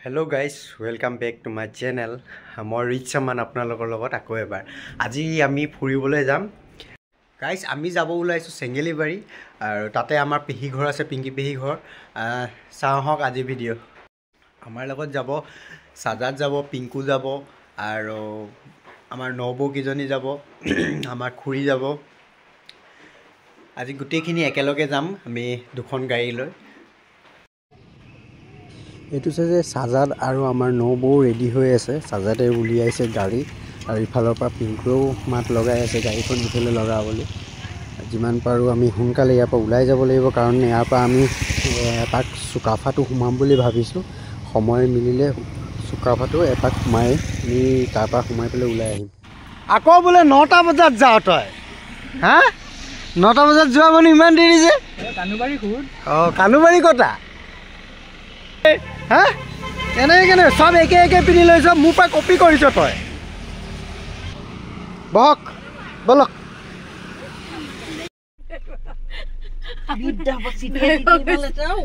Hello guys, welcome back to my channel. মই rich চামান আপোনালোকৰ লগত আকৌ এবাৰ আজি আমি ফুৰিবলৈ যাম গাইস আমি যাব ওলাইছো চেঙ্গেলিবাৰী আৰু তাতে আমাৰ পেহী ঘৰ আছে পিংকি পেহী ঘৰ চাহক আজি ভিডিঅ' আমাৰ লগত যাব সাজাদ যাব পিংকু যাব আৰু আমাৰ নবৌ কিজনী যাব আমাৰ খুৰী যাব আজি গুটেখিনি একেলগে যাম আমি দুখন গাড়ী লৈ এটু যে সাজাদ আৰু আমাৰ নবৌ ৰেডি হৈ আছে সাজাদে উলিয়াইছে গাড়ী আৰু ইফালৰ পৰা পিংকুও মাত লগাই আছে গাড়ীখন ইফালে লগাবলৈ যিমান পাৰো আমি সোনকালে ইয়াৰ পৰা ওলাই যাব লাগিব কাৰণ ইয়াৰ পৰা আমি এপাক সুকাফাটো সোমাম বুলি ভাবিছো সময় মিলিলে সুকাফাটো এপাক সোমাই আমি তাৰ পৰা সোমাই পেলাই ওলাই আহিম আকৌ বোলে 9টা বজাত যাও তই হা 9টা বজাত যোৱা মানে ইমান দেৰি যে কানুবাৰী খুদ কানুবাৰী কটা হা এনে সব একে একে পিনি লৈছ মোৰ পৰা কপি কৰিছ তই বক বলক বিদ্যা বসি দিলে যাও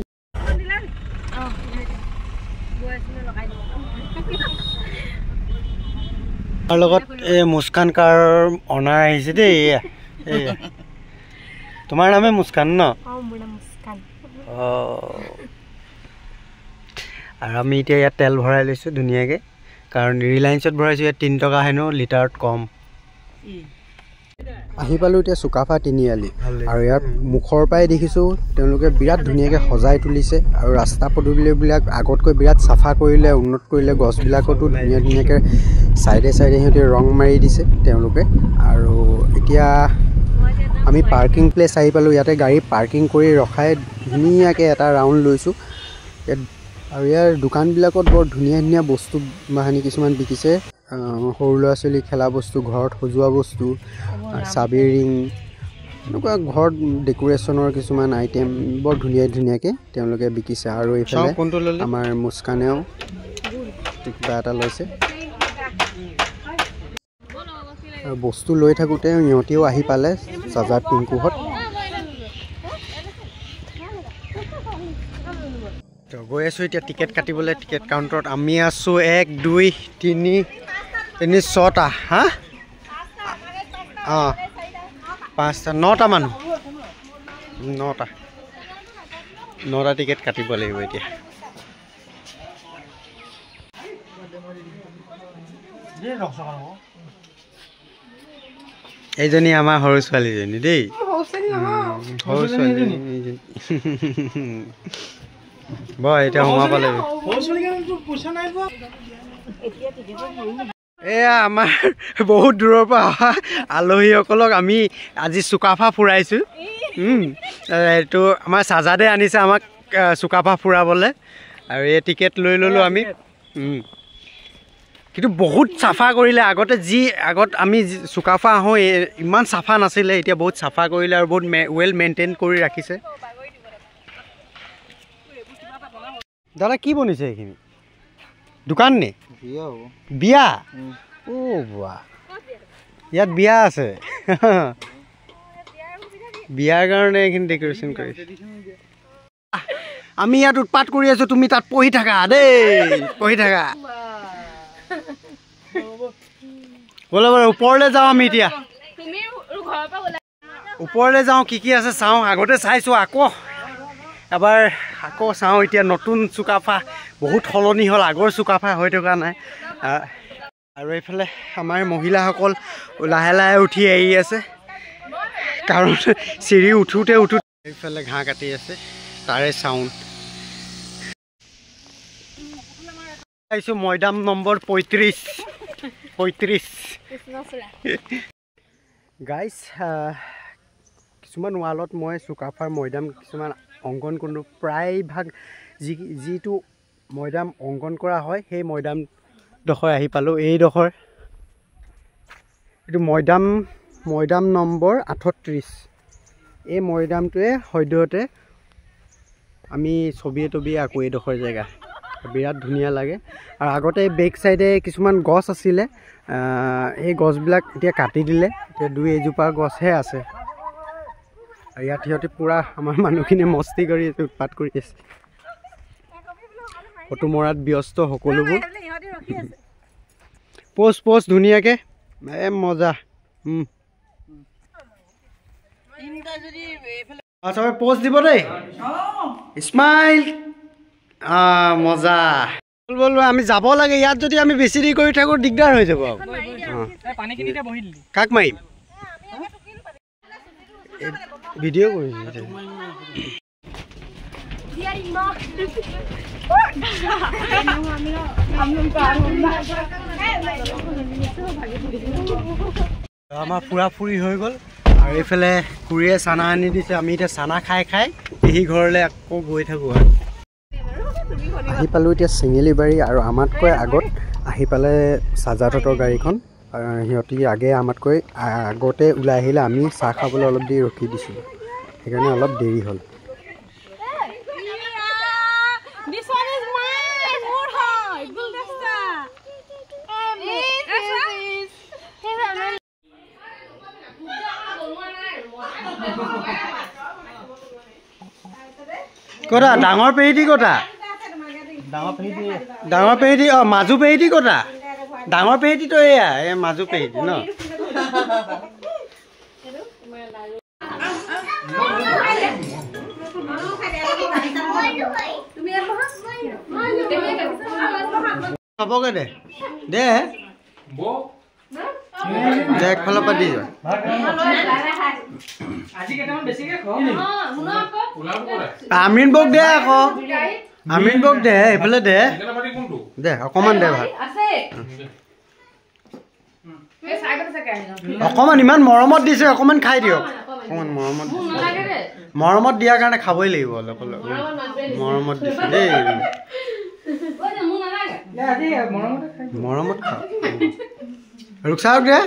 আৰ লগত এ মুস্কান কাৰ অনাৰ আহিছে দেই তোমাৰ নামে মুস্কান ন মোৰ নাম মুস্কান আৰু আমি এতিয়া ইয়াত তেল ভৰাই লৈছো ধুনিয়াকে কাৰণ ৰিলায়েন্সত ভৰাইছো ইয়াত 3 টকা হেনো লিটাৰত কম আহি পালো এতিয়া সুকাফা তিনিআলি আৰু ইয়াত মুখৰ পাই দেখিছো তেওঁলোকে বিৰাট ধুনিয়াকে সজাই তুলিছে আৰু ৰাস্তা পদূলিবিলাক আগতকৈ বিৰাট সাফা কৰিলে উন্নত কৰিলে গছবিলাকতো ধুনিয়াকে সাইডে সাইডে হেতে ৰং মাৰি দিছে তেওঁলোকে আৰু এতিয়া আমি পাৰ্কিং প্লেস আহি পালো ইয়াতে গাড়ী পাৰ্কিং কৰি ৰখাই ধুনিয়াকে এটা ৰাউন্ড লৈছো আৰু ইয়াৰ দোকানবিলাকত বৰ ধুনিয়া ধুনিয়া বস্তু মাহানি কিছুমান বিকিছে সৰু ল'ৰা ছোৱালী খেলা বস্তু ঘৰত সজোৱা বস্তু চাবি ৰিং এনেকুৱা ঘৰত ডেকোৰেশ্যনৰ কিছুমান আইটেম বৰ ধুনিয়াকে তেওঁলোকে বিকিছে আৰু এইফালে আমাৰ মুস্কানেও কিবা এটা লৈছে আৰু বস্তু লৈ থাকোঁতে ইহঁতিও আহি পালে সাজাদ পিংকুহঁত গৈ আছো এতিয়া টিকেট কাটিবলৈ টিকেট কাউণ্টাৰত আমি আছো 1 2 3 6টা হা 5টা 9টা মানুহ 9টা টিকেট কাটিব লাগিব এতিয়া এইজনী আমাৰ সৰু ছোৱালীজনী দেই সৰু ছোৱালীজনী বয় এটা সোমাব লাগিব এয়া আমাৰ বহুত দূৰৰ পৰা অহা আলহীসকলক আমি আজি সুকাফা ফুৰাইছো এইটো আমাৰ সাজাদে আনিছে আমাক সুকাফা ফুৰাবলৈ আৰু এই টিকেট লৈ ললো আমি কিন্তু বহুত সাফা কৰিলে আগত আমি সুকাফা আহোঁ ইমান সাফা নাছিলে এতিয়া বহুত সাফা কৰিলে আৰু বহুত ৱেল মেইনটেইন কৰি ৰাখিছে দাদা কি বনিছে এইখিনি দোকান নে বিয়া ও বাহ ইয়াত বিয়া আছে বিয়াৰ কাৰণে এইখিনি ডেকোৰেশ্যন কৰিছে আমি ইয়াত উৎপাত কৰি আছো তুমি তাত পঢ়ি থাকা দেই পঢ়ি থাকা বলে ওপৰলৈ যাওঁ আমি এতিয়া ওপৰলৈ যাওঁ কি আছে চাওঁ আগতে চাইছো এবাৰ আকৌ চাওঁ এতিয়া নতুন সুকাফা বহুত সলনি হ'ল আগৰ সুকাফা হৈ থকা নাই আৰু এইফালে আমাৰ মহিলাসকল লাহে লাহে উঠি আহি আছে কাৰণ চিৰি উঠোতে এইফালে ঘাঁহ কাটি আছে তাৰে চাউণ্ড আহিছোঁ মৈদাম নম্বৰ 35 গাইজ কিছুমান ৱালত মই সুকাফাৰ মৈদাম কিছুমান অংকন কৰোঁ প্ৰায়ভাগ যিটো মৈদাম অংকন কৰা হয় সেই মৈদামডোখৰ আহি পালোঁ এইডোখৰ এইটো মৈদাম নম্বৰ 38 এই মৈদামটোৱে সদ্যহতে আমি ছবি আকৌ এইডোখৰ জেগা বিৰাট ধুনীয়া লাগে আৰু আগতে বেক চাইডে কিছুমান গছ আছিলে এই গছবিলাক এতিয়া কাটি দিলে এতিয়া 2-এজোপা গছহে আছে আৰু ইয়াত সিহঁতে পুৰা আমাৰ মানুহখিনি মস্তি কৰি আছে উৎপাত কৰি আছে ফটো মৰাত ব্যস্ত সকলোবোৰ পোষ্ট ধুনীয়াকৈ মজা চবে পোষ্ট দিব দেই স্মাইল মজা বল আমি যাব লাগে ইয়াত যদি আমি বেছি দেৰি কৰি থাকোঁ দিগদাৰ হৈ যাব কাক মাৰিম ভিডিঅ' কৰিম আমাৰ ফুৰা ফুৰি হৈ গ'ল আৰু এইফালে খুৰীয়ে চানা আনি দিছে আমি এতিয়া চানা খাই খাই পেহী ঘৰলৈ আকৌ গৈ থাকোঁ আৰু আহি পালোঁ এতিয়া চেঙেলিবাৰী আৰু আমাতকৈ আগত আহি পালে চাজাদহঁতৰ গাড়ীখন সিহঁতি আমাতকৈ আগতে ওলাই আহিলে আমি চাহ খাবলৈ অলপ দেৰি ৰখি দিছিলোঁ সেইকাৰণে অলপ দেৰি হ'ল কটা ডাঙৰ পেহীটি কটা ডাঙৰ পেহীটি মাজু পেহীটি কটা ডাঙৰ পেহীটিতো এয়া এই মাজু পেহীটি ন হ'বগে দে দে একফালৰ পৰা দি যোৱা আমিন বক দে আকৌ আমিন বক দে এইফালে দে দে অকণমান দে ভাত অকণমান ইমান মৰমত দিছে অকণমান খাই দিয়ক অকণমান মৰমত দিয়াৰ কাৰণে খাবই লাগিব অলপ অলপ মৰমত দিছে দেই মৰমত খাওঁ ৰুকচাওক দে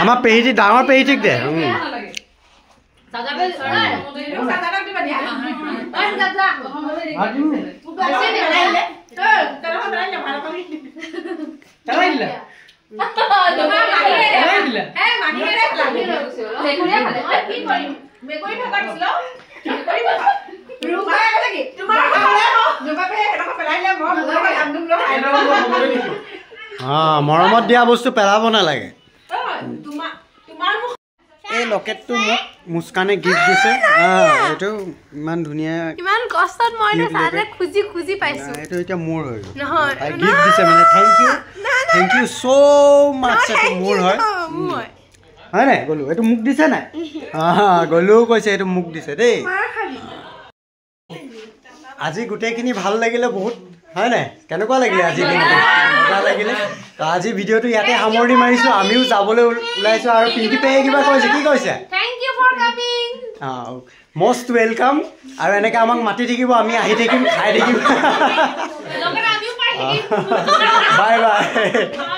আমাৰ পেহীটি ডাঙৰ পেহীটিক দে মৰমত দিয়া বস্তু পেলাব নালাগে এই লকেটটো মোক মুস্কানে গিফ্ট দিছে এইটো ইমান ধুনীয়া ইমান কষ্টত মই না খুজি খুজি পাইছো এইটো এতিয়া মোৰ হৈ গ'ল নহয় গিফ্ট দিছে মানে থ্যাংক ইউ সো মাচ এইটো মোৰ হয় হয় নাই গলু এইটো মোক দিছে নাই গলু কৈছে এইটো মোক দিছে দেই আজি গোটেইখিনি ভাল লাগিলে বহুত হয় নাই কেনেকুৱা লাগিলে আজি মজা লাগিলে তো আজি ভিডিঅ'টো ইয়াতে সামৰণি মাৰিছোঁ আমিও যাবলৈ ওলাইছোঁ আৰু পিংকি পেয়ে কিবা কৈছে কি কৈছে thank you for coming most welcome আৰু এনেকৈ আমাক মাতি থাকিব আমি আহি থাকিম খাই থাকিম বাই বাই